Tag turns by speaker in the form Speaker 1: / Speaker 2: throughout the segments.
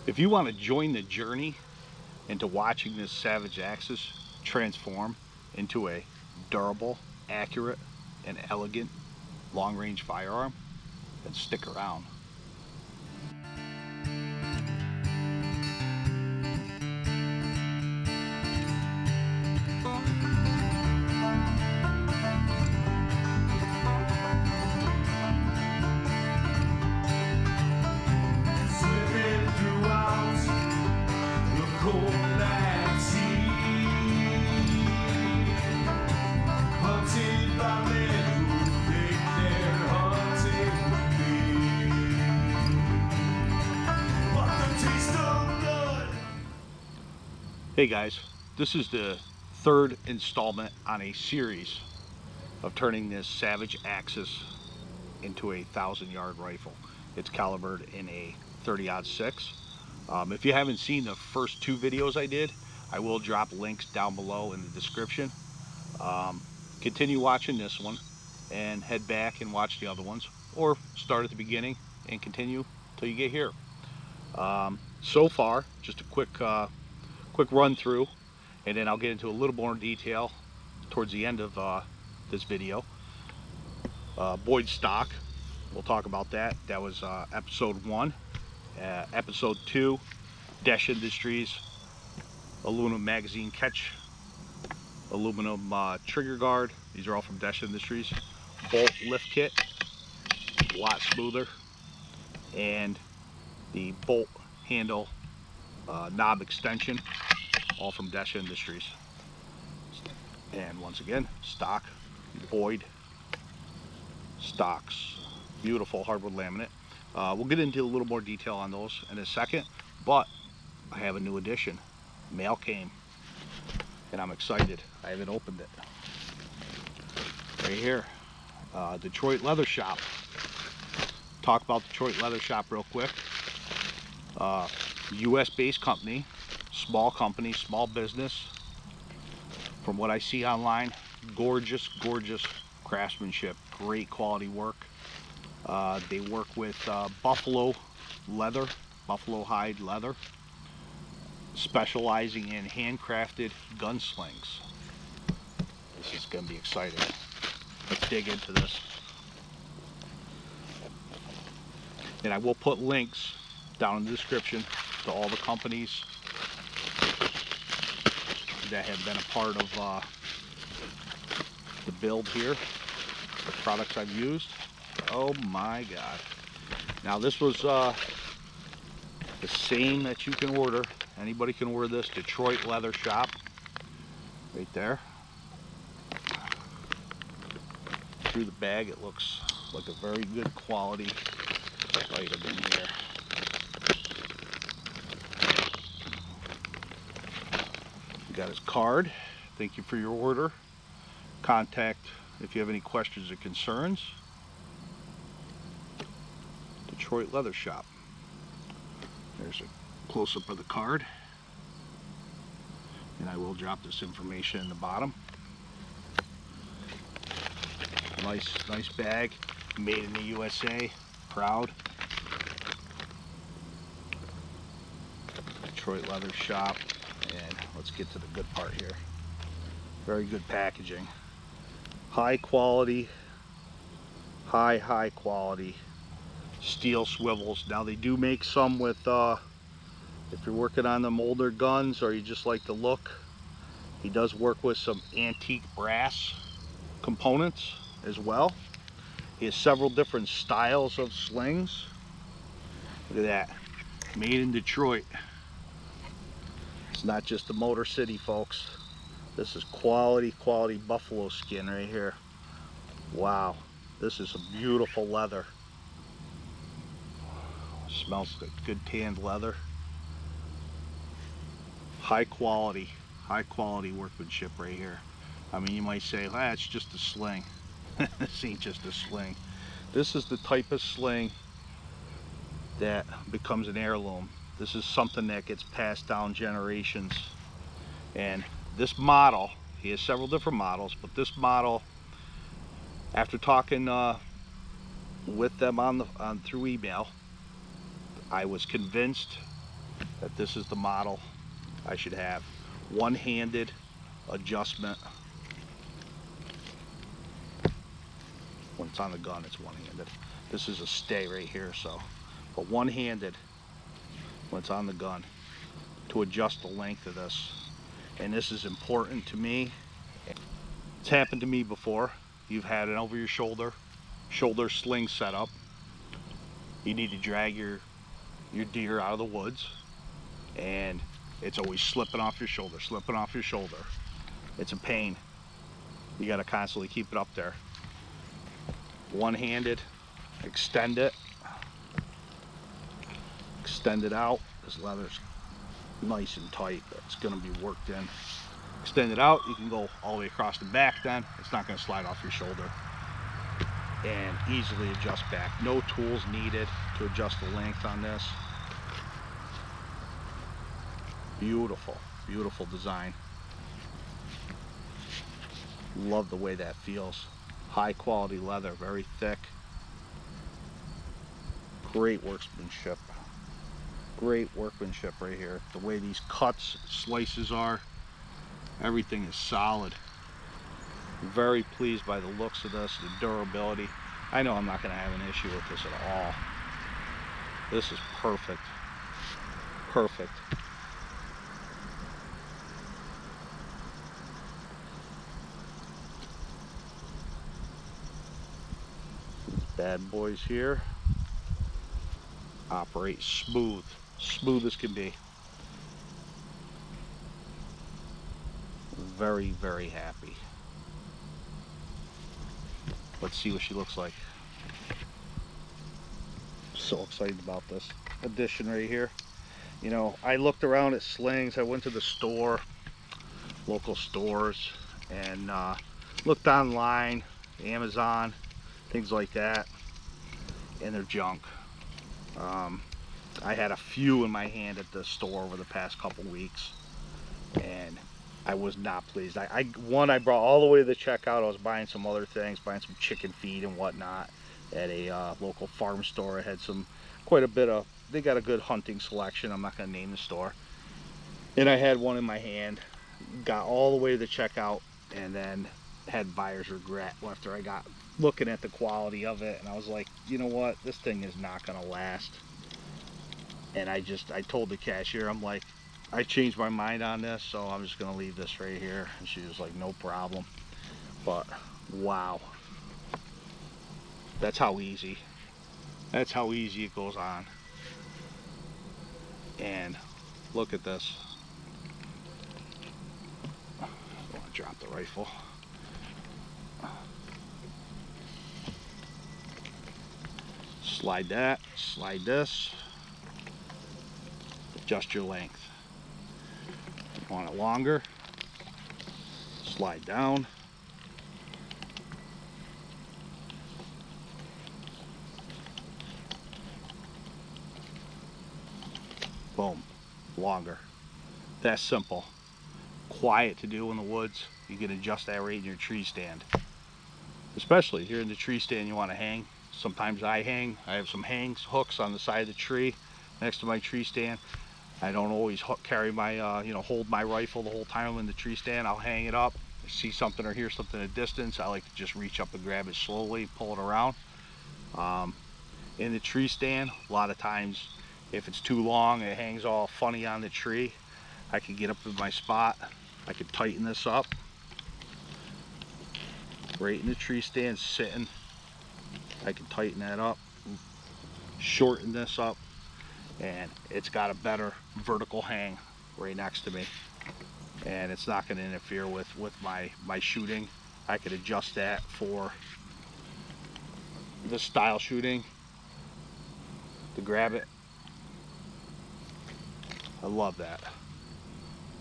Speaker 1: If you want to join the journey into watching this Savage Axis transform into a durable, accurate, and elegant long-range firearm, then stick around. Hey guys, this is the third installment on a series of turning this Savage Axis into a 1,000-yard rifle. It's calibered in a 30-06. If you haven't seen the first two videos I did, I will drop links down below in the description. Continue watching this one and head back and watch the other ones, or start at the beginning and continue till you get here. So far, just a quick run through, and then I'll get into a little more detail towards the end of this video. Boyds Stock, we'll talk about that. That was episode 1. Episode 2, Desh Industries aluminum magazine catch, aluminum trigger guard. These are all from Desh Industries. Bolt lift kit, a lot smoother, and the bolt handle knob extension, all from Desh Industries. And once again, stock Boyds Stocks, beautiful hardwood laminate. We'll get into a little more detail on those in a second, but I have a new addition. Mail came, and I'm excited. I haven't opened it. Right here, Detroit Leather Shop. Talk about Detroit Leather Shop real quick. US based company, small business. From what I see online, gorgeous craftsmanship, great quality work. They work with Buffalo hide leather, specializing in handcrafted gun slings. This is going to be exciting. Let's dig into this. And I will put links down in the description to all the companies that have been a part of the build here, the products I've used. Oh my god. Now this was the same that you can order. Anybody can order this. Detroit Leather Shop, right there. Through the bag, it looks like a very good quality item in here. Got his card. Thank you for your order. Contact if you have any questions or concerns. Detroit Leather Shop. There's a close-up of the card, and I will drop this information in the bottom. Nice bag, made in the USA. Proud. Detroit Leather Shop. And let's get to the good part here. Very good packaging. High quality steel swivels. Now they do make some with if you're working on them older guns or you just like the look, he does work with some antique brass components as well. He has several different styles of slings. Look at that, made in Detroit. It's not just a Motor City, folks. This is quality buffalo skin right here. Wow, this is a beautiful leather. Smells like good tanned leather. High quality workmanship right here. I mean, you might say, ah, it's just a sling. This ain't just a sling. This is the type of sling that becomes an heirloom. This is something that gets passed down generations. And this model, he has several different models, but this model, after talking with them through email, I was convinced that this is the model I should have. One-handed adjustment. When it's on the gun, it's one-handed. This is a stay right here, so, but one-handed when it's on the gun to adjust the length of this. And this is important to me. It's happened to me before. You've had an over your shoulder sling set up. You need to drag your deer out of the woods, and it's always slipping off your shoulder, slipping off your shoulder. It's a pain. You got to constantly keep it up there. One-handed, extend it out. This leather's nice and tight, but it's going to be worked in. Extend it out. You can go all the way across the back then. It's not going to slide off your shoulder. And easily adjust back. No tools needed to adjust the length on this. Beautiful, beautiful design. Love the way that feels. High quality leather, very thick. Great workmanship. Great workmanship right here. The way these cuts, slices are, everything is solid. Very pleased by the looks of this, the durability. I know I'm not going to have an issue with this at all. This is perfect. Perfect. Bad boys here operate smooth as can be. Very, very happy. Let's see what she looks like. So excited about this addition right here. You know, I looked around at slings. I went to the store, local stores, and looked online, Amazon, things like that, and they're junk. I had a few in my hand at the store over the past couple weeks, and I was not pleased. I brought all the way to the checkout. I was buying some other things, buying some chicken feed and whatnot at a local farm store. I had quite a bit of, they got a good hunting selection. I'm not going to name the store. And I had one in my hand, got all the way to the checkout, and then had buyer's regret after I got looking at the quality of it, and I was like, you know what, this thing is not going to last. And I told the cashier, I'm like, I changed my mind on this, so I'm just going to leave this right here. And she was like, no problem. But wow, that's how easy it goes on. And look at this. I don't want to drop the rifle. Slide that, slide this, adjust your length. You want it longer, slide down. Boom, longer. That's simple. Quiet to do in the woods. You can adjust that right in your tree stand. Especially here in the tree stand, you want to hang. Sometimes I hang. I have some hooks on the side of the tree next to my tree stand. I don't always carry my, hold my rifle the whole time I'm in the tree stand. I'll hang it up. I see something or hear something at a distance, I like to just reach up and grab it slowly, pull it around. In the tree stand, a lot of times, if it's too long, it hangs all funny on the tree. I can get up to my spot. I can tighten this up. Right in the tree stand, sitting. I can tighten that up, shorten this up, and it's got a better vertical hang right next to me. And it's not going to interfere with my shooting. I could adjust that for this style shooting to grab it. I love that.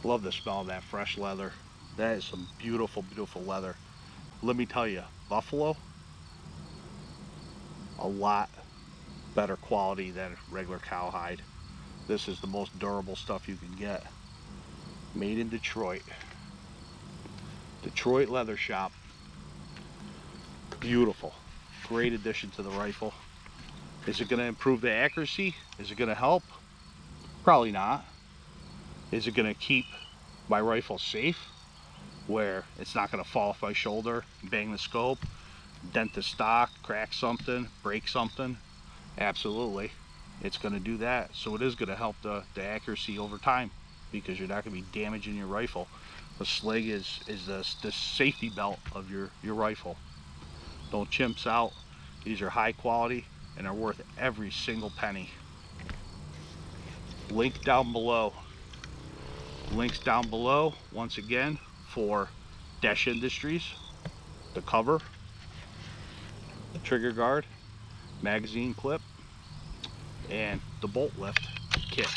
Speaker 1: Love the smell of that fresh leather. That is some beautiful, beautiful leather. Let me tell you, Buffalo, a lot better quality than regular cowhide. This is the most durable stuff you can get. Made in Detroit. Detroit Leather Shop. Beautiful. Great addition to the rifle. Is it going to improve the accuracy? Is it going to help? Probably not. Is it going to keep my rifle safe, where it's not going to fall off my shoulder, bang the scope, dent the stock, crack something, break something? Absolutely. It's going to do that. So it is going to help the accuracy over time, because you're not going to be damaging your rifle. The sling is the safety belt of your rifle. Don't chimps out. These are high quality and are worth every single penny. Link down below. Links down below once again for Desh Industries, the cover, the trigger guard, magazine clip, and the bolt lift kit.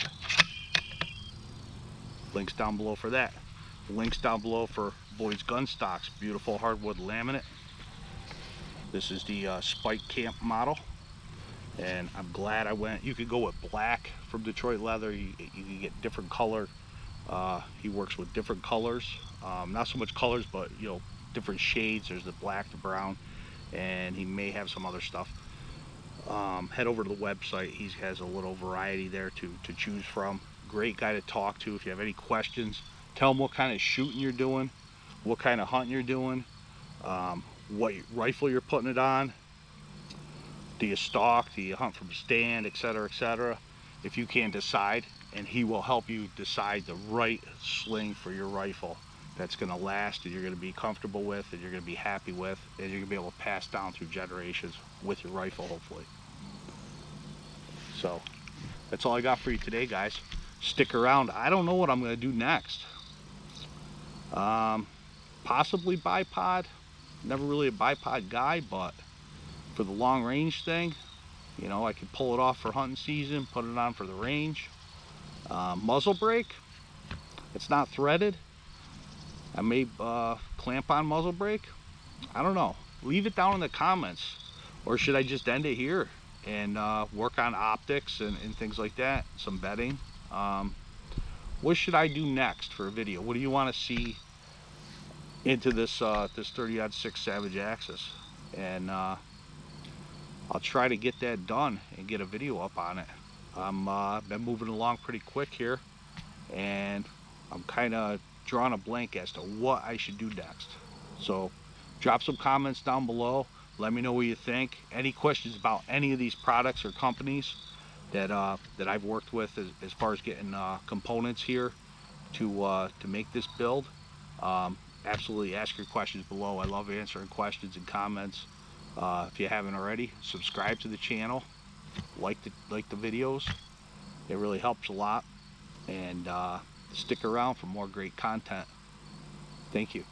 Speaker 1: Links down below for that. Links down below for Boyds Gunstocks, beautiful hardwood laminate. This is the Spike Camp model, and I'm glad I went. You could go with black from Detroit Leather. You can get different color. He works with different colors, not so much colors, but you know, different shades. There's the black, the brown, and he may have some other stuff. Head over to the website. He has a little variety there to choose from. Great guy to talk to if you have any questions. Tell him what kind of shooting you're doing, what kind of hunting you're doing, what rifle you're putting it on. Do you stalk? Do you hunt from stand, etc., etc.? If you can't decide, and he will help you decide the right sling for your rifle that's going to last, and you're going to be comfortable with, and you're going to be happy with, and you're going to be able to pass down through generations with your rifle, hopefully. So that's all I got for you today, guys. Stick around. I don't know what I'm going to do next. Possibly bipod. Never really a bipod guy, but for the long range thing, you know, I could pull it off for hunting season, put it on for the range. Muzzle brake, it's not threaded. I may clamp on muzzle brake. I don't know. Leave it down in the comments. Or should I just end it here and work on optics and things like that, some bedding? What should I do next for a video? What do you want to see into this this 30-06 Savage Axis? And I'll try to get that done and get a video up on it. I've been moving along pretty quick here, and I'm kind of drawing a blank as to what I should do next. So drop some comments down below. Let me know what you think. Any questions about any of these products or companies that that I've worked with as far as getting components here to make this build. Absolutely ask your questions below. I love answering questions and comments. If you haven't already, subscribe to the channel, like the videos. It really helps a lot. And stick around for more great content. Thank you.